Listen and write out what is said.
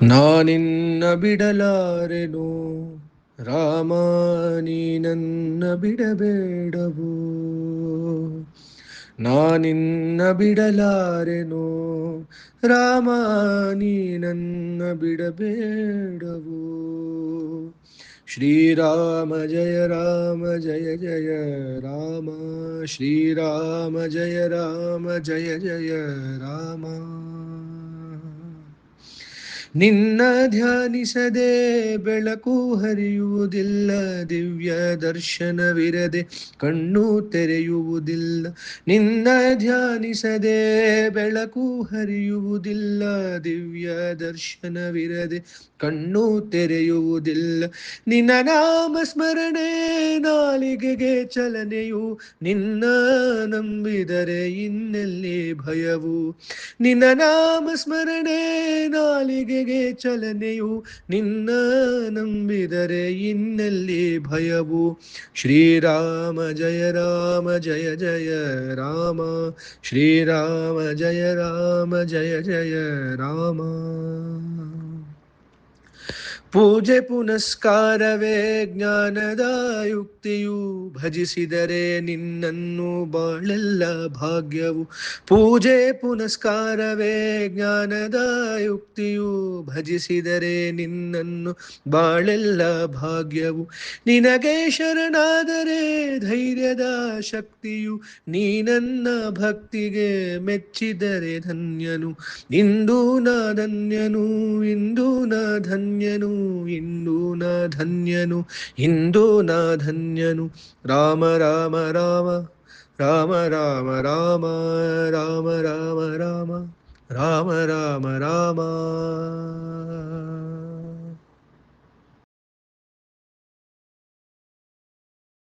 ನಾನಿನ್ನ ಬಿಡಲಾರೆನು ರಾಮ, ನೀ ನನ್ನ ಬಿಡಬೇಡವು. ನಾನಿನ್ನ ಬಿಡಲಾರೆನು ರಾಮ, ನೀ ನನ್ನ ಬಿಡಬೇಡವು. ಶ್ರೀರಾಮ ಜಯ ರಾಮ ಜಯ ಜಯ ರಾಮ, ಶ್ರೀರಾಮ ಜಯ ರಾಮ ಜಯ ಜಯ ರಾಮ. ನಿನ್ನ ಧ್ಯಾನಿಸದೆ ಬೆಳಕು ಹರಿಯುವುದಿಲ್ಲ, ದಿವ್ಯ ದರ್ಶನವಿರದೆ ಕಣ್ಣು ತೆರೆಯುವುದಿಲ್ಲ. ನಿನ್ನ ಧ್ಯಾನಿಸದೆ ಬೆಳಕು ಹರಿಯುವುದಿಲ್ಲ, ದಿವ್ಯ ದರ್ಶನವಿರದೆ ಕಣ್ಣು ತೆರೆಯುವುದಿಲ್ಲ. ನಿನ್ನ ನಾಮ ಸ್ಮರಣೆ ನಾಲಿಗೆಗೆ ಚಲನೆಯು, ನಿನ್ನ ನಂಬಿದರೆ ಇನ್ನೆಲ್ಲಿ ಭಯವು. ನಿನ್ನ ನಾಮ ಸ್ಮರಣೆ ನಾಲಿಗೆಗೆ ಚಲನೆಯು, ನಿನ್ನ ನಂಬಿದರೆ ಇನ್ನೆಲ್ಲಿ ಭಯವು. ಶ್ರೀರಾಮ ಜಯ ರಾಮ ಜಯ ಜಯ ರಾಮ, ಶ್ರೀರಾಮ ಜಯ ರಾಮ ಜಯ ಜಯ ರಾಮ. ಪೂಜೆ ಪುನಸ್ಕಾರವೇ ಜ್ಞಾನದ ಯುಕ್ತಿಯು, ಭಜಿಸಿದರೆ ನಿನ್ನನ್ನು ಬಾಳೆಲ್ಲ ಭಾಗ್ಯವು. ಪೂಜೆ ಪುನಸ್ಕಾರವೇ ಜ್ಞಾನದ ಯುಕ್ತಿಯು, ಭಜಿಸಿದರೆ ನಿನ್ನನ್ನು ಬಾಳೆಲ್ಲ ಭಾಗ್ಯವು. ನಿನಗೆ ಶರಣಾದರೆ ಧೈರ್ಯದ ಶಕ್ತಿಯು, ನೀ ನನ್ನ ಭಕ್ತಿಗೆ ಮೆಚ್ಚಿದರೆ ಧನ್ಯನು. ಇಂದು ನಾ ಧನ್ಯನು, ಇಂದು ನಾ ಧನ್ಯನು, ಇಂದು ನಾ ಧನ್ಯನು, ಇಂದು ನಾ ಧನ್ಯನು. ರಾಮ ರಾಮ ರಾಮ ರಾಮ ರಾಮ ರಾಮ ರಾಮ ರಾಮ ರಾಮ ರಾಮ ರಾಮ ರಾಮ.